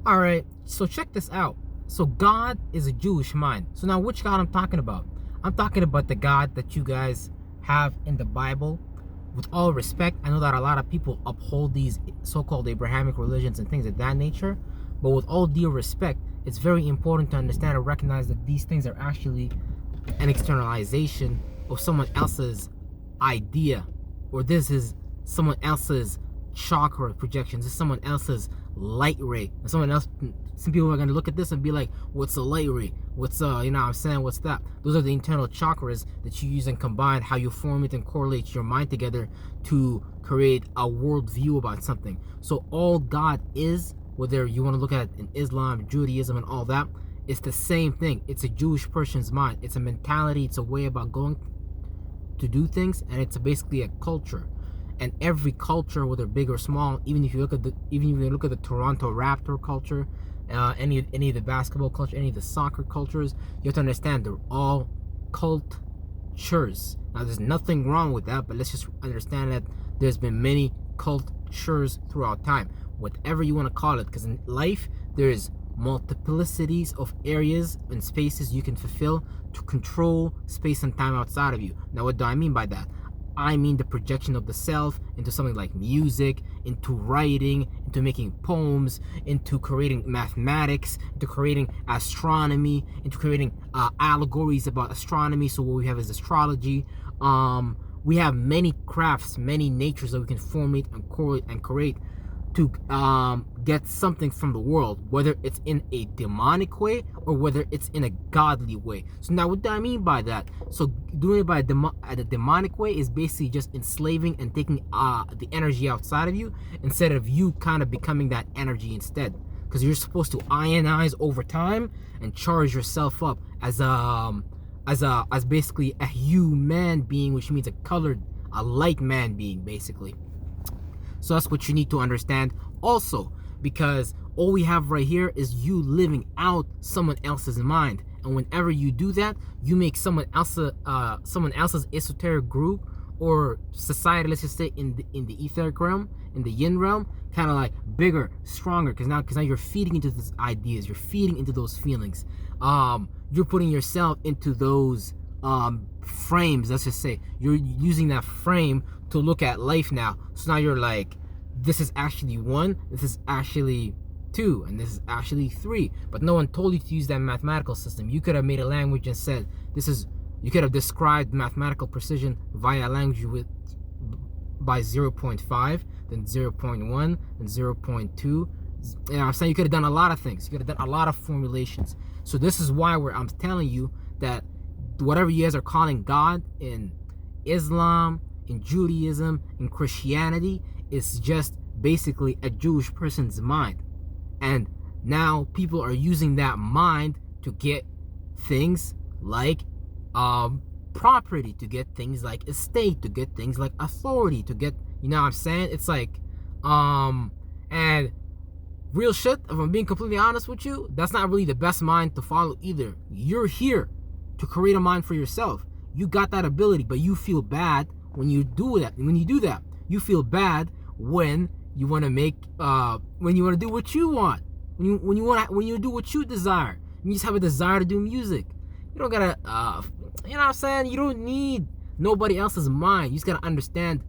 All right, so check this out. So God is a Jewish mind. So now which God I'm talking about? I'm talking about the God that you guys have in the Bible. With all respect, I know that a lot of people uphold these so-called Abrahamic religions and things of that nature, but with all due respect, it's very important to understand and recognize that these things are actually an externalization of someone else's idea, or this is someone else's chakra projections, this is someone else's light ray. And someone else, some people are going to look at this and be like, what's a light ray? What's you know what I'm saying, what's that? Those are the internal chakras that you use and combine how you form it and correlate your mind together to create a world view about something. So all God is, whether you want to look at it in Islam, Judaism, and all that, it's the same thing. It's a Jewish person's mind. It's a mentality. It's a way about going to do things, and it's basically a culture. And every culture, whether big or small, even if you look at the Toronto Raptor culture, any of the basketball culture, any of the soccer cultures, you have to understand they're all cultures. Now, there's nothing wrong with that, but let's just understand that there's been many cultures throughout time, whatever you want to call it, because in life there's multiplicities of areas and spaces you can fulfill to control space and time outside of you. Now, what do I mean by that? I mean the projection of the self into something like music, into writing, into making poems, into creating mathematics, into creating astronomy, into creating allegories about astronomy. So what we have is astrology. We have many crafts, many natures that we can formulate and correlate and create to get something from the world, whether it's in a demonic way or whether it's in a godly way. So now what do I mean by that? So doing it by the demonic way is basically just enslaving and taking the energy outside of you instead of you kind of becoming that energy instead, because you're supposed to ionize over time and charge yourself up as basically a human being, which means a light man being basically. So that's what you need to understand also, because all we have right here is you living out someone else's mind. And whenever you do that, you make someone else's esoteric group or society, let's just say in the etheric realm, in the yin realm, kind of like bigger, stronger, because now you're feeding into those ideas, you're feeding into those feelings. You're putting yourself into those frames. Let's just say you're using that frame to look at life now. So now you're like, this is actually one, this is actually two, and this is actually three. But no one told you to use that mathematical system. You could have made a language and said this is. You could have described mathematical precision via language by 0.5, then 0.1, then 0.2. You know what I'm saying? You could have done a lot of things. You could have done a lot of formulations. So this is why I'm telling you that whatever you guys are calling God in Islam, in Judaism, in Christianity, is just basically a Jewish person's mind. And now people are using that mind to get things like property, to get things like estate, to get things like authority, to get, you know what I'm saying? It's like, and real shit, if I'm being completely honest with you, that's not really the best mind to follow either. You're here to create a mind for yourself. You got that ability, but you feel bad when you do that. When you do that, you feel bad when you want to make, when you want to do what you want, when you do what you desire. You just have a desire to do music. You don't gotta, you know what I'm saying? You don't need nobody else's mind. You just gotta understand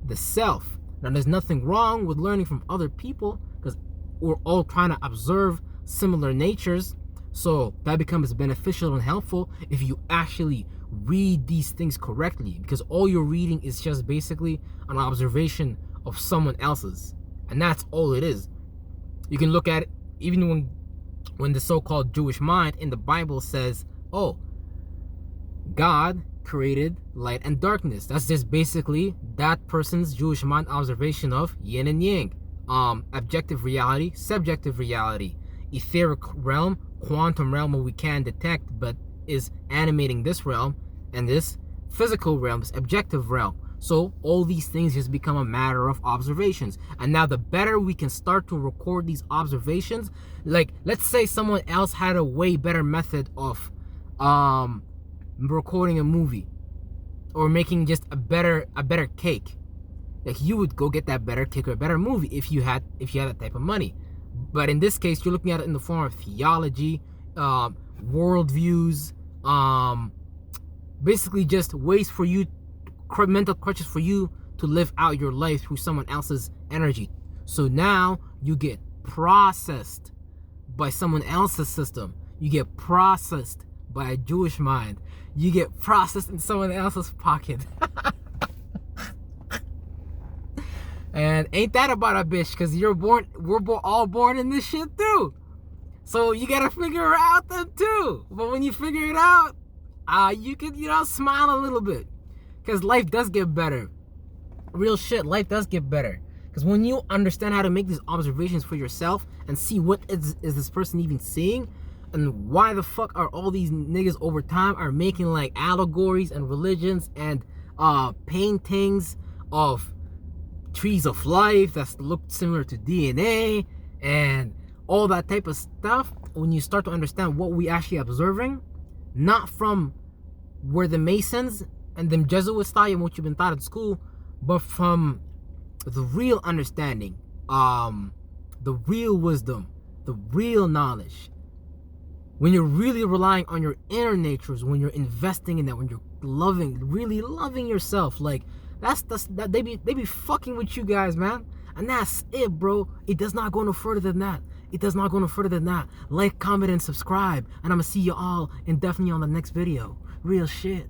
the self. Now, there's nothing wrong with learning from other people, because we're all trying to observe similar natures. So that becomes beneficial and helpful if you actually read these things correctly, because all you're reading is just basically an observation of someone else's, and that's all it is. You can look at it even when the so-called Jewish mind in the Bible says, oh, God created light and darkness. That's just basically that person's Jewish mind observation of yin and yang, objective reality, subjective reality, etheric realm, quantum realm, where we can detect but is animating this realm, and this physical realm, this objective realm. So all these things just become a matter of observations. And now the better we can start to record these observations, like let's say someone else had a way better method of recording a movie or making just a better cake. Like, you would go get that better cake or a better movie if you had that type of money. But in this case, you're looking at it in the form of theology, worldviews, basically just ways for you, mental crutches for you to live out your life through someone else's energy. So now you get processed by someone else's system. You get processed by a Jewish mind. You get processed in someone else's pocket. And ain't that about a bitch? Because we're all born in this shit too. So you gotta figure it out then too. But when you figure it out, you can, smile a little bit. Because life does get better. Real shit, life does get better. Because when you understand how to make these observations for yourself and see what is this person even seeing, and why the fuck are all these niggas over time are making like allegories and religions and paintings of trees of life that look similar to DNA and all that type of stuff. When you start to understand what we actually observing, not from where the Masons and them Jesuits taught you and what you've been taught at school, but from the real understanding, the real wisdom, the real knowledge. When you're really relying on your inner natures, when you're investing in that, when you're really loving yourself, like that they be fucking with you guys, man. And that's it, bro. It does not go no further than that. It does not go no further than that. Like, comment, and subscribe. And I'm gonna see you all definitely on the next video. Real shit.